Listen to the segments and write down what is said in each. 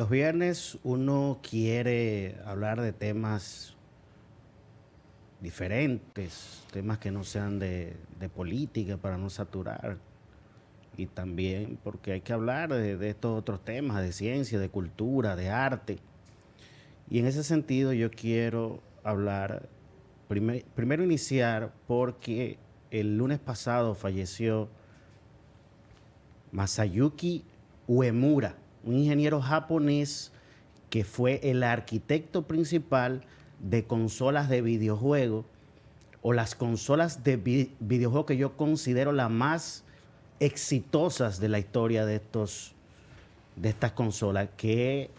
Los viernes uno quiere hablar de temas diferentes, temas que no sean de política para no saturar. Y también porque hay que hablar de estos otros temas, de ciencia, de cultura, de arte. Y en ese sentido yo quiero hablar, primero iniciar porque el lunes pasado falleció Masayuki Uemura, un ingeniero japonés que fue el arquitecto principal de consolas de videojuegos o las consolas de videojuegos que yo considero las más exitosas de la historia de estas consolas, que es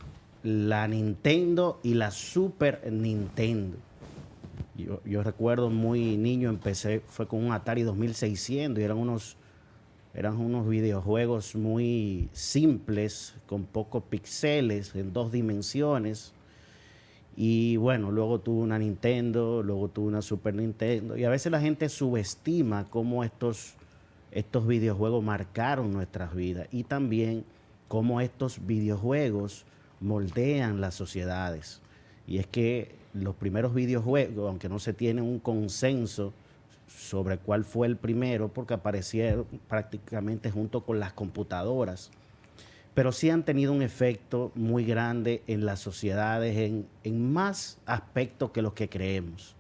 la Nintendo y la Super Nintendo. Yo recuerdo muy niño, empecé, fue con un Atari 2600 y eran unos videojuegos muy simples, con pocos píxeles, en 2 dimensiones. Y bueno, luego tuve una Nintendo, luego tuve una Super Nintendo. Y a veces la gente subestima cómo estos videojuegos marcaron nuestras vidas y también cómo estos videojuegos moldean las sociedades. Y es que los primeros videojuegos, aunque no se tiene un consenso sobre cuál fue el primero, porque aparecieron prácticamente junto con las computadoras, pero sí han tenido un efecto muy grande en las sociedades en más aspectos que los que creemos.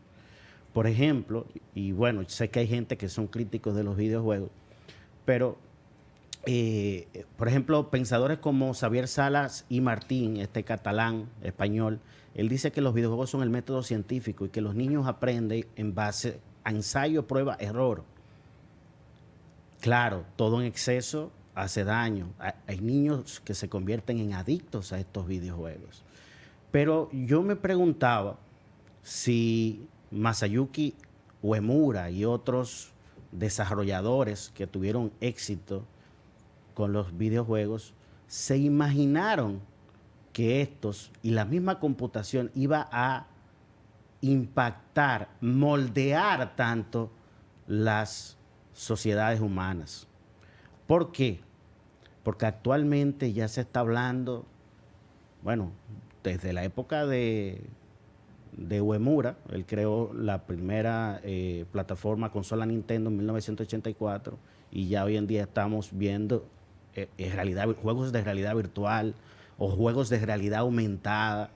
Por ejemplo, y bueno, sé que hay gente que son críticos de los videojuegos, pero por ejemplo, pensadores como Xavier Salas y Martín, este catalán, español, él dice que los videojuegos son el método científico y que los niños aprenden en base a ensayo, prueba, error. Claro, todo en exceso hace daño. Hay niños que se convierten en adictos a estos videojuegos. Pero yo me preguntaba si Masayuki Uemura y otros desarrolladores que tuvieron éxito con los videojuegos se imaginaron que estos y la misma computación iba a impactar, moldear tanto las sociedades humanas. ¿Por qué? Porque actualmente ya se está hablando, bueno, desde la época de Uemura, él creó la primera plataforma consola Nintendo en 1984 y ya hoy en día estamos viendo juegos de realidad virtual o juegos de realidad aumentada.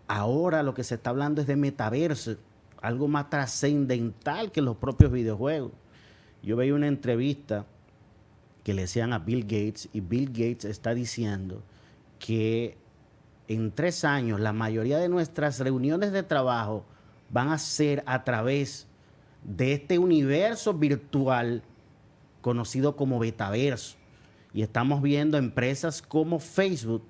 Ahora lo que se está hablando es de metaverso, algo más trascendental que los propios videojuegos. Yo veía una entrevista que le hacían a Bill Gates y Bill Gates está diciendo que en 3 años la mayoría de nuestras reuniones de trabajo van a ser a través de este universo virtual conocido como metaverso. Y estamos viendo empresas como Facebook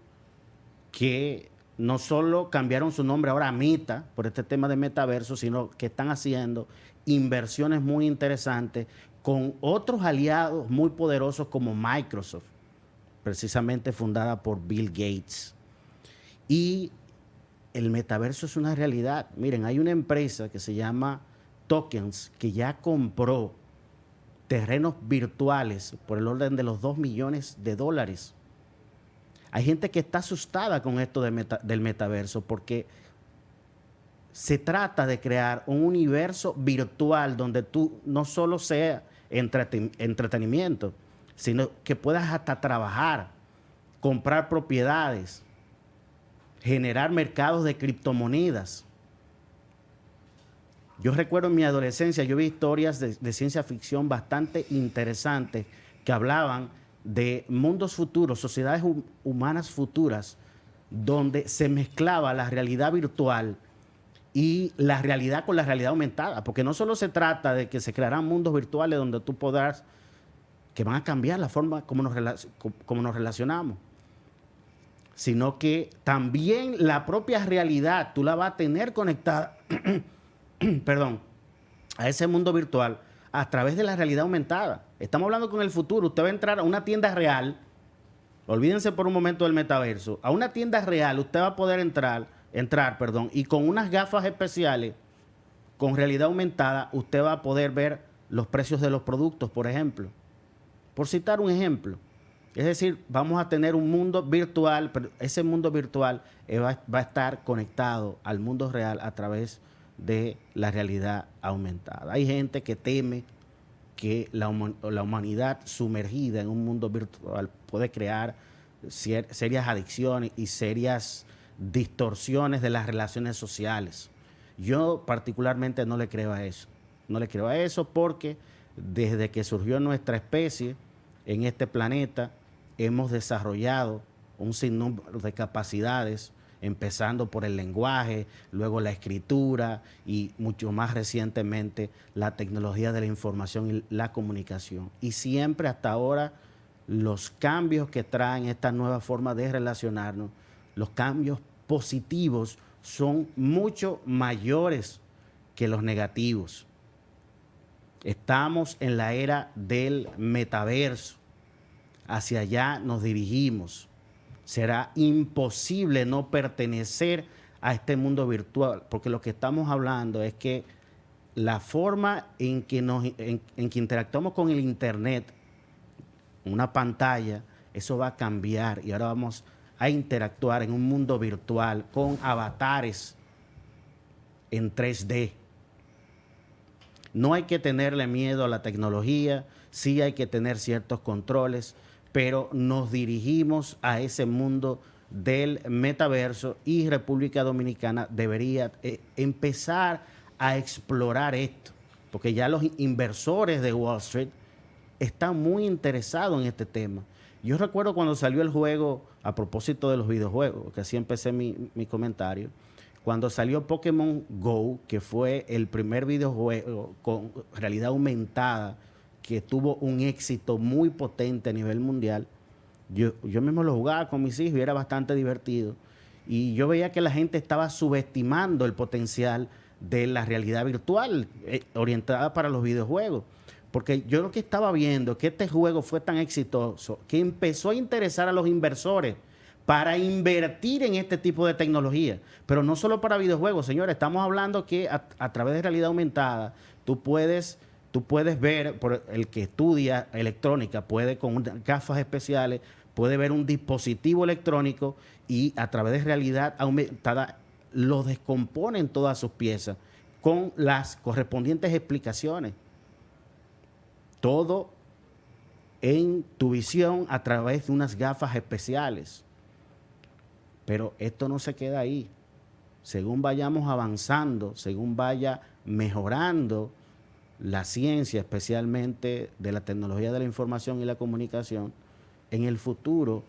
que no solo cambiaron su nombre ahora a Meta por este tema de metaverso, sino que están haciendo inversiones muy interesantes con otros aliados muy poderosos como Microsoft, precisamente fundada por Bill Gates. Y el metaverso es una realidad. Miren, hay una empresa que se llama Tokens que ya compró terrenos virtuales por el orden de los $2 millones. Hay gente que está asustada con esto del metaverso porque se trata de crear un universo virtual donde tú no solo sea entretenimiento, sino que puedas hasta trabajar, comprar propiedades, generar mercados de criptomonedas. Yo recuerdo en mi adolescencia, yo vi historias de ciencia ficción bastante interesantes que hablaban de mundos futuros, sociedades humanas futuras, donde se mezclaba la realidad virtual y la realidad con la realidad aumentada. Porque no solo se trata de que se crearán mundos virtuales donde tú podrás, que van a cambiar la forma como nos relacionamos, sino que también la propia realidad tú la vas a tener conectada perdón, a ese mundo virtual a través de la realidad aumentada. Estamos hablando con el futuro. Usted va a entrar a una tienda real, olvídense por un momento del metaverso, a una tienda real usted va a poder entrar, y con unas gafas especiales, con realidad aumentada, usted va a poder ver los precios de los productos, por ejemplo. Por citar un ejemplo. Es decir, vamos a tener un mundo virtual, pero ese mundo virtual va a estar conectado al mundo real a través de la realidad aumentada. Hay gente que teme que la humanidad sumergida en un mundo virtual puede crear serias adicciones y serias distorsiones de las relaciones sociales. Yo particularmente no le creo a eso. No le creo a eso porque desde que surgió nuestra especie en este planeta hemos desarrollado un sinnúmero de capacidades, empezando por el lenguaje, luego la escritura y mucho más recientemente la tecnología de la información y la comunicación. Y siempre hasta ahora los cambios que traen esta nueva forma de relacionarnos, los cambios positivos son mucho mayores que los negativos. Estamos en la era del metaverso. Hacia allá nos dirigimos. Será imposible no pertenecer a este mundo virtual, porque lo que estamos hablando es que la forma en que interactuamos con el Internet, una pantalla, eso va a cambiar y ahora vamos a interactuar en un mundo virtual con avatares en 3D. No hay que tenerle miedo a la tecnología, sí hay que tener ciertos controles, pero nos dirigimos a ese mundo del metaverso y República Dominicana debería empezar a explorar esto, porque ya los inversores de Wall Street están muy interesados en este tema. Yo recuerdo cuando salió el juego, a propósito de los videojuegos, que así empecé mi comentario, cuando salió Pokémon Go, que fue el primer videojuego con realidad aumentada que tuvo un éxito muy potente a nivel mundial, yo mismo lo jugaba con mis hijos y era bastante divertido. Y yo veía que la gente estaba subestimando el potencial de la realidad virtual orientada para los videojuegos. Porque yo lo que estaba viendo es que este juego fue tan exitoso que empezó a interesar a los inversores para invertir en este tipo de tecnología. Pero no solo para videojuegos, señores. Estamos hablando que a través de realidad aumentada tú puedes ver, por el que estudia electrónica, puede con gafas especiales, puede ver un dispositivo electrónico y a través de realidad aumentada lo descompone en todas sus piezas con las correspondientes explicaciones. Todo en tu visión a través de unas gafas especiales. Pero esto no se queda ahí. Según vayamos avanzando, según vaya mejorando la ciencia, especialmente de la tecnología de la información y la comunicación, en el futuro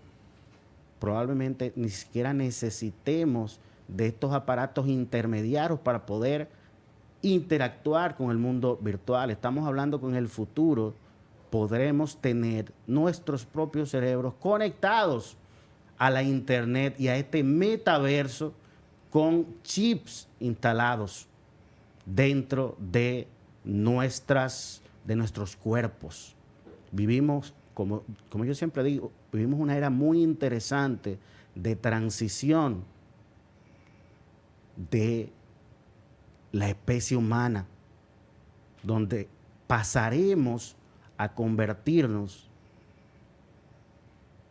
probablemente ni siquiera necesitemos de estos aparatos intermediarios para poder interactuar con el mundo virtual. Estamos hablando que en el futuro podremos tener nuestros propios cerebros conectados a la internet y a este metaverso con chips instalados dentro de nuestros cuerpos. Vivimos, como yo siempre digo, vivimos una era muy interesante de transición de la especie humana, donde pasaremos a convertirnos,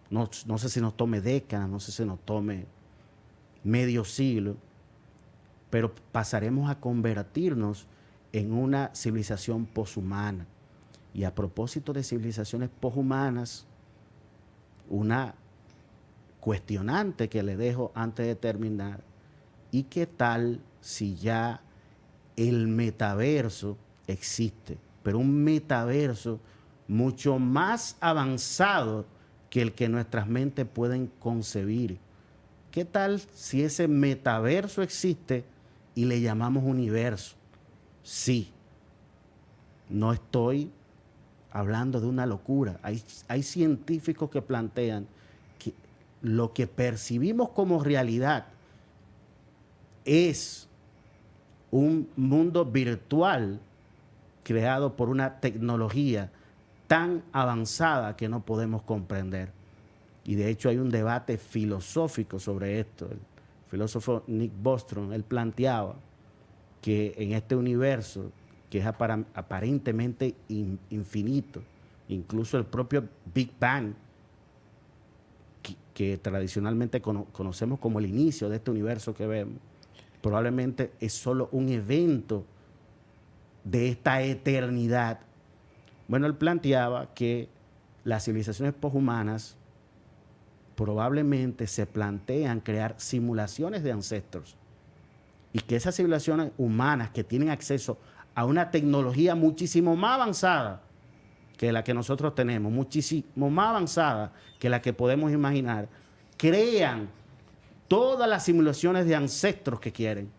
no sé si nos tome décadas, no sé si nos tome medio siglo, pero pasaremos a convertirnos en una civilización poshumana. Y a propósito de civilizaciones poshumanas, una cuestionante que le dejo antes de terminar: ¿y qué tal si ya el metaverso existe, pero un metaverso mucho más avanzado que el que nuestras mentes pueden concebir? ¿Qué tal si ese metaverso existe y le llamamos universo? Sí, no estoy hablando de una locura. Hay científicos que plantean que lo que percibimos como realidad es un mundo virtual creado por una tecnología tan avanzada que no podemos comprender. Y de hecho hay un debate filosófico sobre esto. El filósofo Nick Bostrom, él planteaba que en este universo, que es aparentemente infinito, incluso el propio Big Bang que tradicionalmente conocemos como el inicio de este universo que vemos, probablemente es solo un evento de esta eternidad. Bueno, él planteaba que las civilizaciones poshumanas probablemente se plantean crear simulaciones de ancestros y que esas civilizaciones humanas que tienen acceso a una tecnología muchísimo más avanzada que la que nosotros tenemos, muchísimo más avanzada que la que podemos imaginar, crean todas las simulaciones de ancestros que quieren.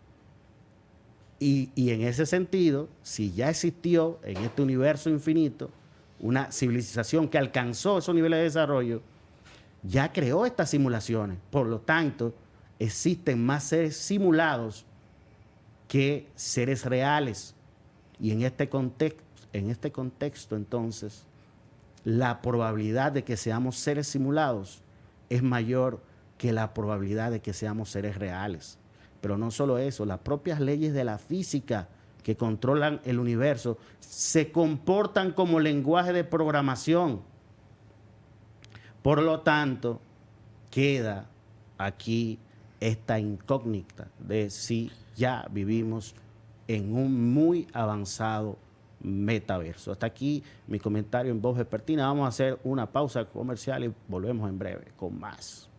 Y en ese sentido, si ya existió en este universo infinito una civilización que alcanzó esos niveles de desarrollo, ya creó estas simulaciones. Por lo tanto, existen más seres simulados que seres reales. Y en este contexto, entonces, la probabilidad de que seamos seres simulados es mayor que la probabilidad de que seamos seres reales. Pero no solo eso, las propias leyes de la física que controlan el universo se comportan como lenguaje de programación. Por lo tanto, queda aquí esta incógnita de si ya vivimos en un muy avanzado metaverso. Hasta aquí mi comentario en Voz Vespertina. Vamos a hacer una pausa comercial y volvemos en breve con más.